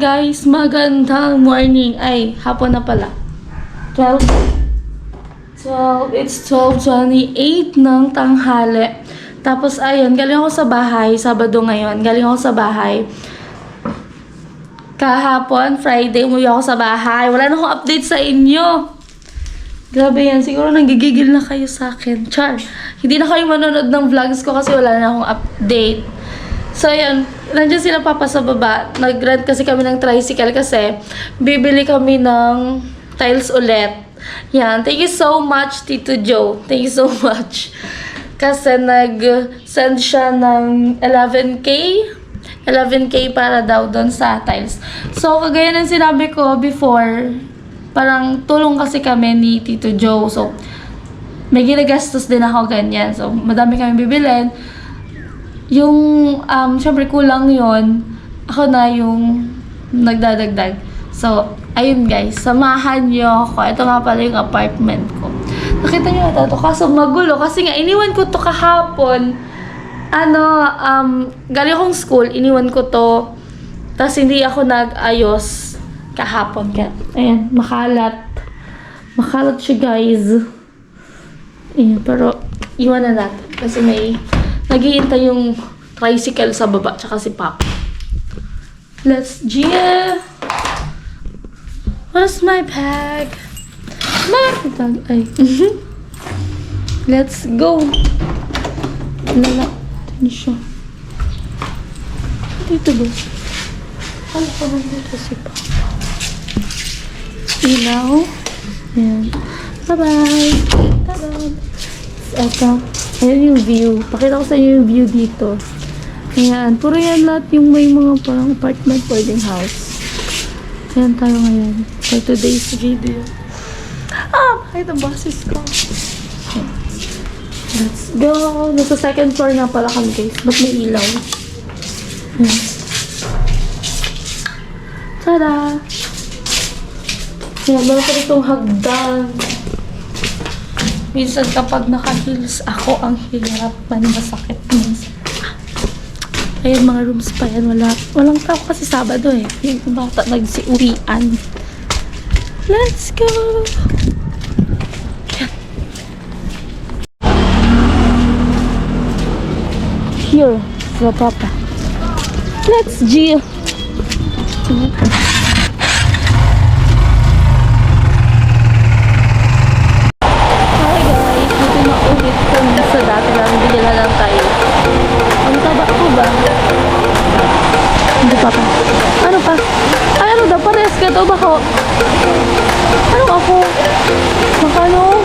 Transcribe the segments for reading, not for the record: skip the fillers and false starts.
guys, magandang morning. Ay, hapon na pala. 12, it's 12:28 ng tanghali. Tapos ayun, galing ako sa bahay, Sabado ngayon, galing ako sa bahay. Kahapon, Friday, umuwi ako sa bahay. Wala na akong update sa inyo. Grabe yan, siguro nanggigigil na kayo sa akin. Char, hindi na kayo manonood ng vlogs ko kasi wala na akong update. So, ayan, nandiyan sila papa sa baba. Nag-rent kasi kami ng tricycle kasi bibili kami ng tiles ulit. Yan, thank you so much, Tito Joe. Thank you so much. Kasi nag-send siya ng 11K para daw doon sa tiles. So, kagaya ng sinabi ko before, parang tulong kasi kami ni Tito Joe. So, may ginagastos din ako ganyan. So, madami kami bibilin. Yung, syempre kulang yon, ako na yung nagdadagdag. So, ayun guys, samahan nyo ako. Ito nga pala yung apartment ko. Nakita nyo ito? Kaso magulo. Kasi nga, iniwan ko to kahapon. Galing akong school, iniwan ko to. Tapos hindi ako nag-ayos kahapon. Kaya, ayan, makalat. Makalat siya guys. Ayan, pero iwan na natin. Kasi may naghihintay yung tricycle sa baba, tsaka si Papa. Let's Gia! Where's my bag? My bag! Ay. Let's go! Lala. Ito siya. Dito ba? Ano pa nandito si Papa? Ilaw. Ayan. Bye-bye! Bye-bye! Ito. Ayan yung view. Pakita ko sa inyo yung view dito. Ayan. Puro yan lahat yung may mga parang apartment boarding house. Ayan tayo ngayon. For today's video. Bakit ang boses ko? Let's go. Nasa second floor nga pala kami guys. Ba't may ilaw? Ayan. Tada! Ayan. Meron pa itong hagdan. Minsan kapag naka-heels ako, ang hirap man, masakit minsan. Ayan, mga rooms pa yan. Walang tao kasi Sabado eh. Yung bata nagsiuwian. Let's go! Yan. Here, the Papa. Let's Jill! Sa dati lang, binila lang tayo. Ano taba ako ba? Hindi pa pa. Ano pa? Ay, ano daw? Pares ka daw ba ko? Ano ako? Makano?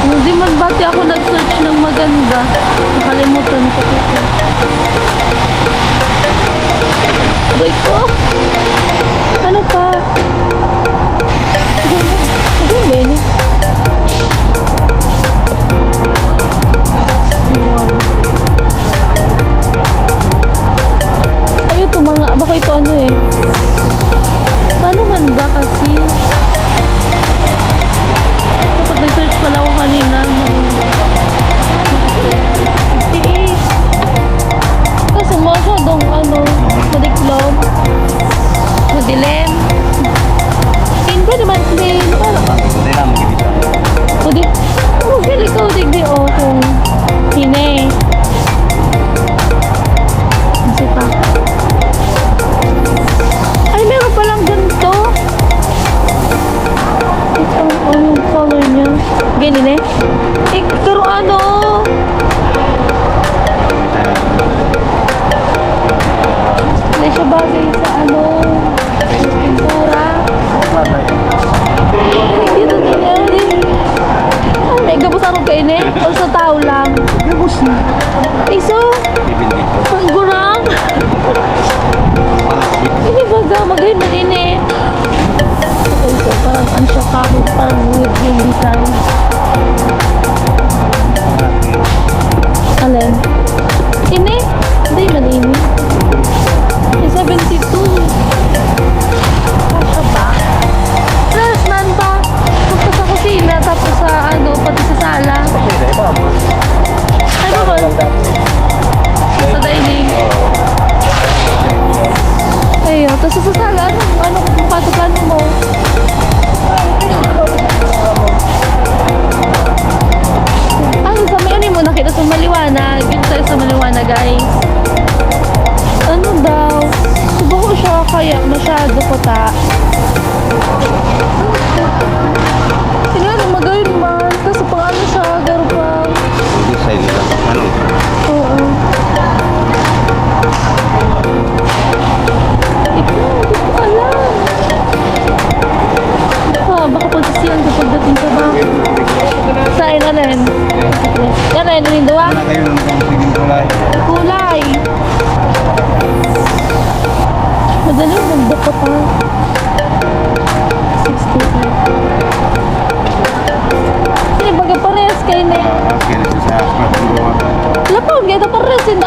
Hindi man bati ako nag-search ng maganda. Nakalimutan ko ito. Boy ko? Ano pa? Ano ba? Ay, ito mga, baka ito ano eh. Paano man ba kasi? Kapag nag-search pala ako kanina. Kasi masyadong ano, madiklom, madilim.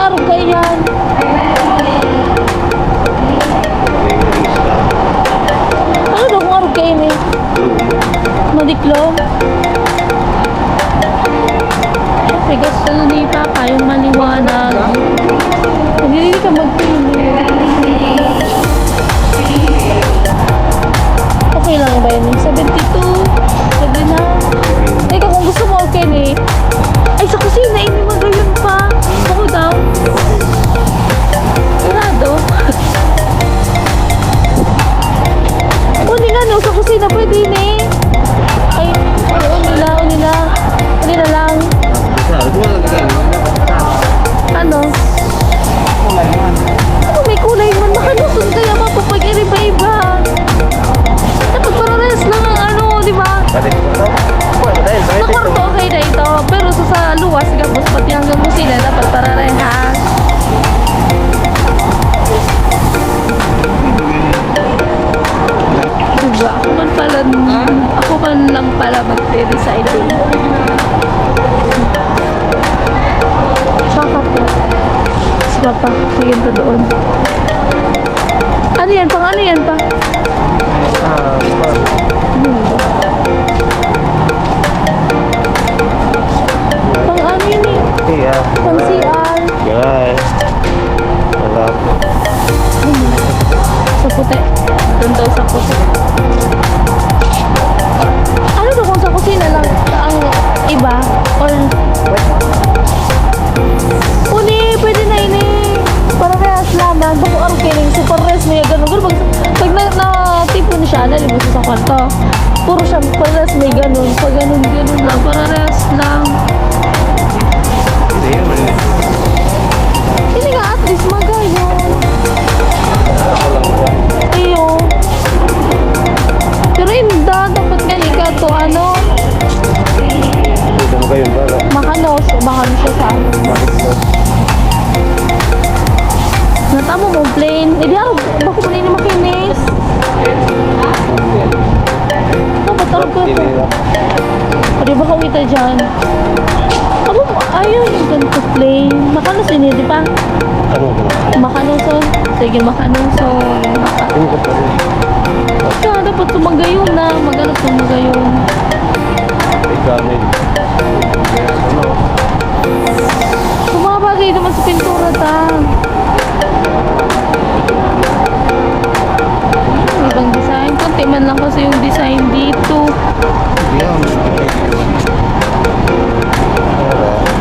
arog ka yan. Ano daw kung arog ka yun eh? Madiklom? Bigas ka na ni Papa, yung maliwanag. Hindi ka magpili. Okay lang ba yun? 72? Sabi na. Teka, kung gusto mo, okay ni. Ay, sa kusina, hindi magayon pa. Ako daw. Sarado. Uni nga no, sa kusina, pwede ni. Ay, uni na lang. Ano? Ano may kulay man? Makalusot kaya mapapag iba-iba. Dapat parehas lang ang ano, di ba? Sa kwarto okay na ito. Pero sa luwas, gabos pati hanggang kusina, dapat parehas. Diba? Ako man lang pala mag-resign. Saka po. Saka pa. Sige pa doon. Ano yan? Pang ano yan pa? Pang ano yun eh? Pang CR. Sa puti. Doon daw sa puti. Ano daw kung sa kusina lang ang iba? Or uni, pwede na ini. Para rehas laman. Bako ang kiling super rest may ganun. Pero pag na-tipon siya, nalimos sa kwarto. Puro siya super rest may ganun. Pag ganun lang. Para rehas lang. Hindi nga at least magayon. Iyo. Pero inda, dapat nga to ano? Makanos siya sa ano. Natamo mo plain. Hindi ako, bako mo na makinis. Dapat ako to. Pwede ba kawita dyan? Abo, ayun, ganito plain. Makanos ini, di ba? Makanuson. Sige, makanuson. Kaya dapat sumagayon na. Magalas sumagayon. Sumabagay naman sa pintura ta. Ibang design. Kunti man lang kasi yung design dito.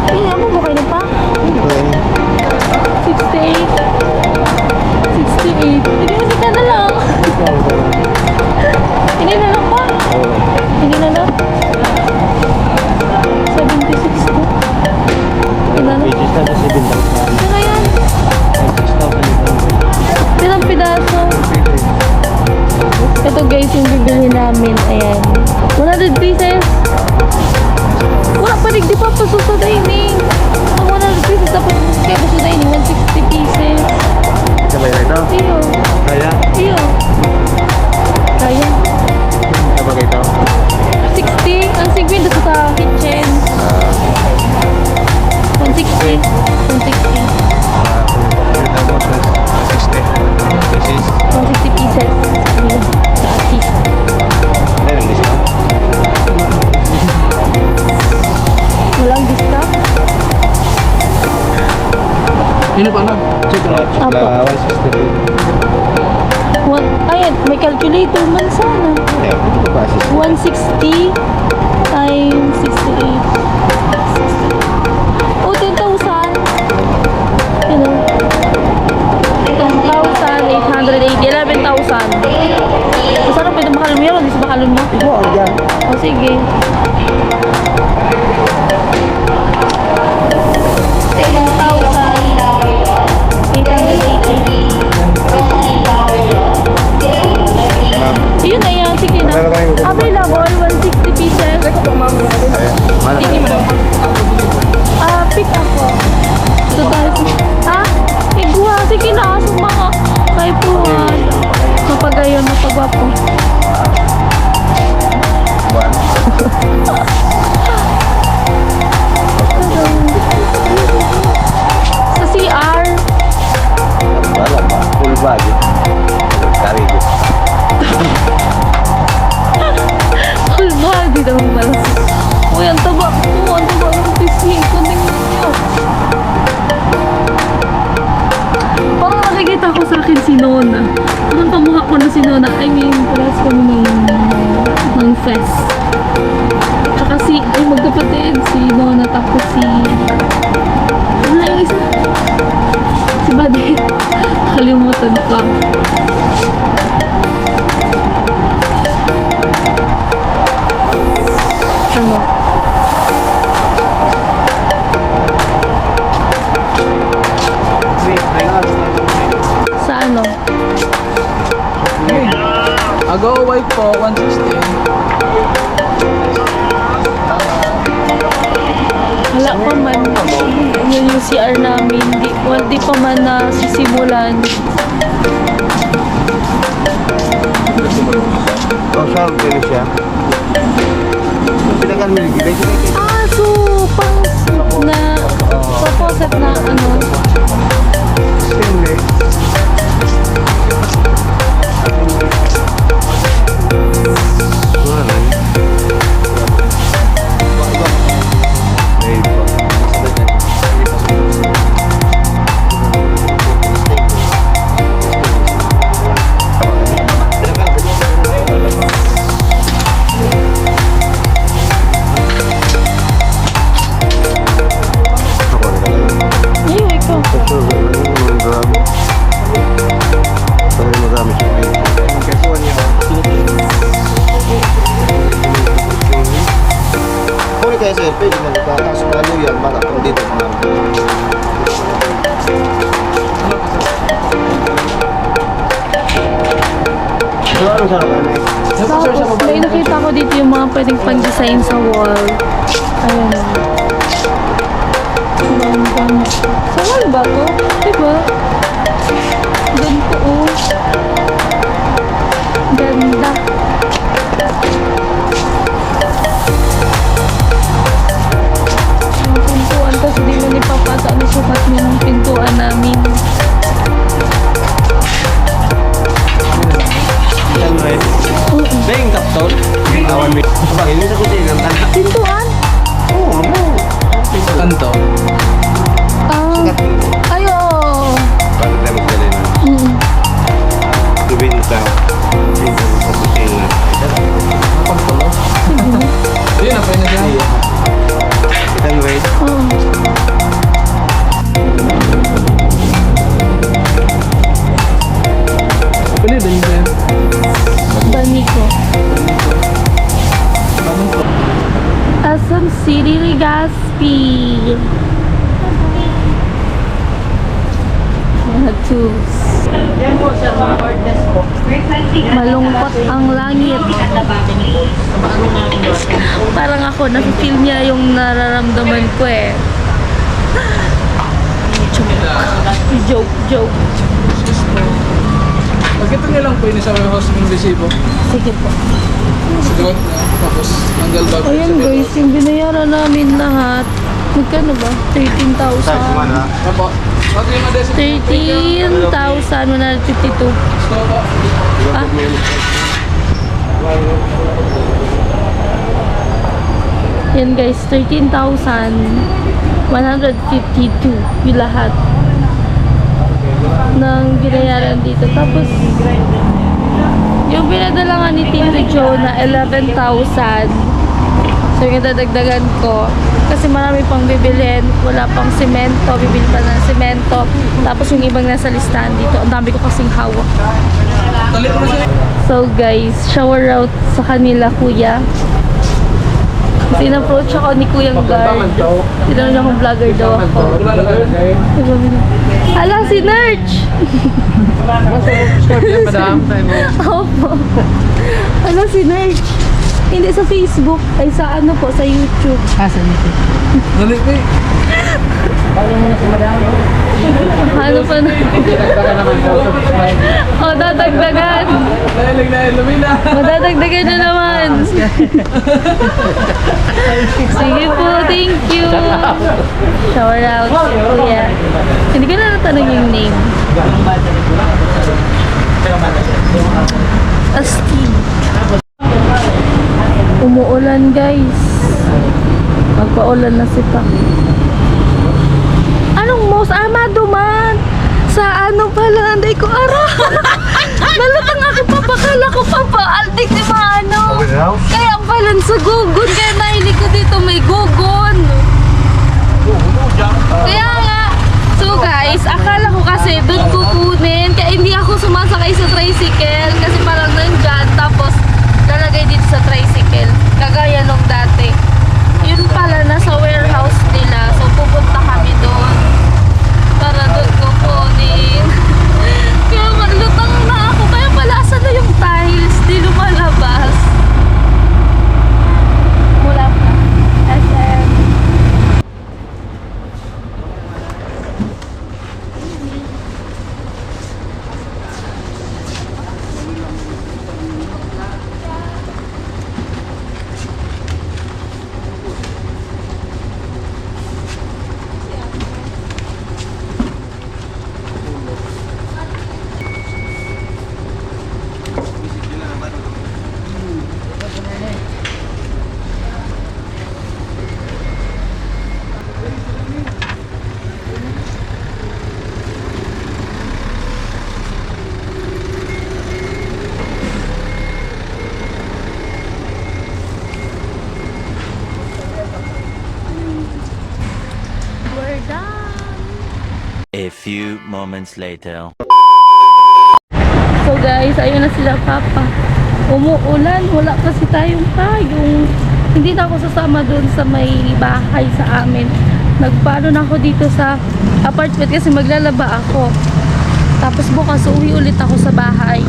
Ay, ano ba kayo na pa? 68. 68. Hindi ka na lang. Hindi na lang pa? Hindi na lang? 76 to? Hindi na lang? Ito na yan. Ilang pidaso? Ito guys yung bibili namin. Ayan. 100 pieces. Wala pa rin. Di pa pa sa dining. Ang 100 pieces dapat kaya pa sa dining. 160 pieces. Iyo. Iyo. Kaya. 60. Ang 50 sa kitchen. 160. 160. 160 pieces. Sa artist. Walang discount? Ini pa na. Check na. Apa? What? Ayan, may calculator man sana. 160 times 68. Oh, 10,000. Yun o. 10,880. 11,000. Masarap pwede makalun mo yun. Hindi sa makalun mo. O, sige. Yun na yan, sige na. Available, 160 pieces. Sige mo. Pick ako. So, iguha. Sige na, sa mga kaipuhan. Mapagayon, mapagwapo. Sa CR, Princess. Tsaka ay magkapatid, si Nona, tapos wala yung isa. Si Buddy. Kalimutan ko. Ano? Sa ano? Agaw wife po, 160. Wala pa man. Yun yung CR namin. Di pa man na sisimulan. Oh, saan pwede siya? Pinakan miligilay siya. Ah, so, pang na, faucet na ano. Siyempre. Wala na yun. Ay, Ayun, ikaw. Marami siya. Kung kaya sir, pwede magkakaso ano yan, matakang dito. Ano sa akin eh? Tapos, may nakita ko dito yung mga pwedeng pang-design sa wall. Ayun. Bang. Sa wall ba to? Diba? Ganito, oh. Ganda. Ang pintuan, tapos di man ipapata na sukat niya ng pintuan namin. Siyempre. Beng kaptol. Awan mo. Ini sa kutin ng tanak. Pintuan? Oo, ano? Kanto. Ayo. Para tayo magdalhin na. Tubinta. Pinto sa kutin na. Pagtulo. Yun, napay na siya. Kitang wait. Pwede din siya. Baniko. Quezon City, Legazpi. Mga tools. Malungkot ang langit. Parang ako, nafe-feel niya yung nararamdaman ko eh. Joke. Pagkita nilang po ini sa may host ng resibo. Sige po. Siguro, tapos tanggal bago. Ayan guys, yung binayaran namin lahat. Magkano ba? 13,000. Saan kumana? Apo. Pati yung adesi. 13,152. Stop po. Ah. Yan guys, 13,152 yung lahat ng binayaran dito. Tapos, yung pinadala nga ni Tito Joe na 11,000. So, yung dadagdagan ko. Kasi marami pang bibilhin. Wala pang semento. Bibili pa ng semento. Tapos yung ibang nasa listahan dito. Ang dami ko kasing hawak. Tali mo na siya. So guys, shower out sa kanila kuya. Kasi in-approach ako ni Kuyang Guard. Tinanong niya kung vlogger daw ako. Sabi niya, hala si Nerch! Scorpion, madam. Opo. Hala si Nerch! Hindi sa Facebook, ay sa ano po, sa YouTube. Sa YouTube. Dali ko eh. Ano pa na? O, dadagdagan. Dahil na lumina. Madadagdagan na naman. Sige po, thank you. Shower out, kuya. Hindi ko na natanong yung name. Asti. Umuulan guys. Magpaulan na si Pa. Anong most amado man? Sa ano pala, anday ko ara. Nalatang ako pa, bakala ko pa aldik di maano. Kaya ang sa gugon. Kaya mahilig ko dito may gugon. Kaya nga. So guys, akala ko kasi doon kukunin. Kaya hindi ako sumasakay sa tricycle. Kasi parang nandyan. Tapos lalagay dito sa tricycle. Kagaya nung dati. Yun pala, nasa warehouse nila. So pupunta kami doon. Para doon kukunin. Kaya malutang na ako. Kaya pala, asan na yung tiles? Di lumalabas. Mula pa. SM. We're done. A few moments later. So guys, ayun na sila papa. Umuulan, wala kasi tayong payong. Hindi na ako sasama dun sa may bahay sa amin. Nagpaano na ako dito sa apartment kasi maglalaba ako. Tapos bukas uwi ulit ako sa bahay.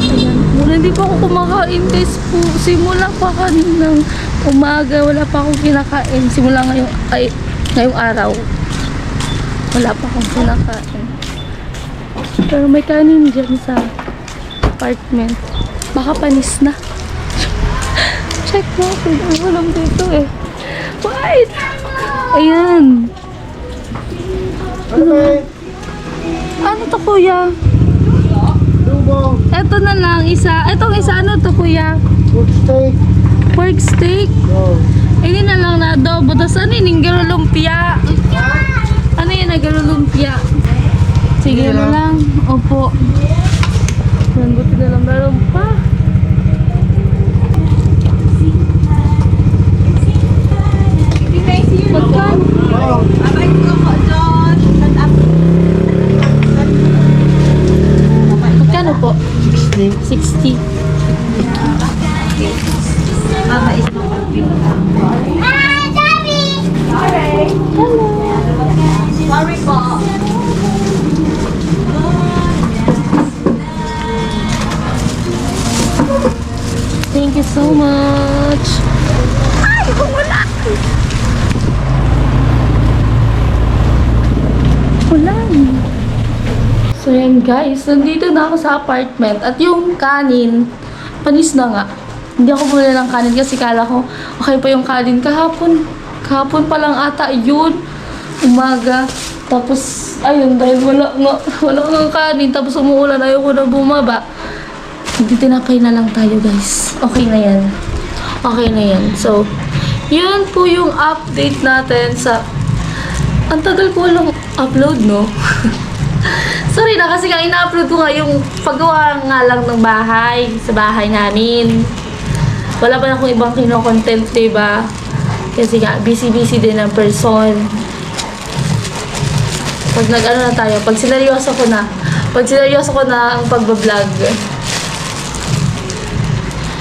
Ayan, muna hindi pa ako kumakain guys po. Simula pa kaninang umaga, wala pa akong kinakain. Simula ngayong araw. Wala pa akong kinakain. Pero may kanin dyan sa apartment. Baka panis na. Check natin. Ang walang dito eh. Wait! Ayan. Ano to kuya? Ito na lang isa. Itong isa ano to kuya? Pork steak? Ini na lang na adobo. Tapos ano yun? Garulumpia. Ano yun na garulumpia? Sige na lang. Opo. Yan, buti na lang meron pa. Magkano? Magkano po? 60. Sorry po. Thank you so much. Ay, wala. Ulan. So yan guys, nandito na ako sa apartment at yung kanin, panis na nga. Hindi ako bumili ng kanin kasi kala ko okay pa yung kanin kahapon. Kahapon pa lang ata yun. Umaga. Tapos, ayun, dahil wala nga kanin. Tapos umuulan, ayoko na bumaba. Hindi tinapay na lang tayo guys. Okay na yan. Okay na yan. So, yun po yung update natin sa... Ang tagal ko walang upload, no? Sorry na kasi nga ina-upload ko nga yung paggawa nga lang ng bahay. Sa bahay namin. Wala pa na akong ibang kino-content, diba? Kasi nga, busy-busy din ang person. Pag nag-ano na tayo, pag sineryoso ko na ang pagbablog,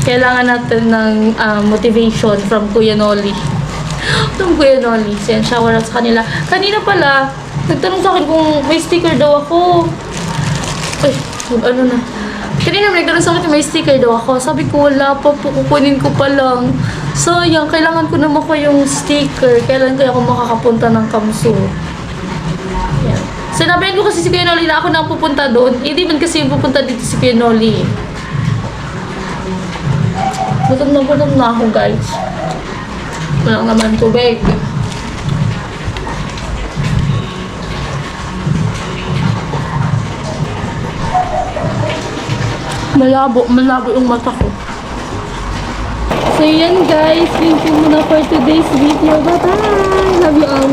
kailangan natin ng motivation from Kuya Noli. From Kuya Noli. Siya, shower out sa kanila. Kanina pala, nagtanong sa akin kung may sticker daw ako. Ay, ano na. Kanina may nagtanong sa akin kung may sticker daw ako. Sabi ko, wala pa po. Kukunin ko pa lang. Sayang, kailangan ko naman ko yung sticker. Kailan kaya ako makakapunta ng Kamso? Yan. Sinabihan ko kasi si Kuya Noli na ako na pupunta doon. Hindi man kasi yung pupunta dito si Kuya Noli. Gutom na ako guys. Walang naman tubig. Malabo yung mata ko. So yan guys, thank you muna for today's video. Bye bye! Love you all.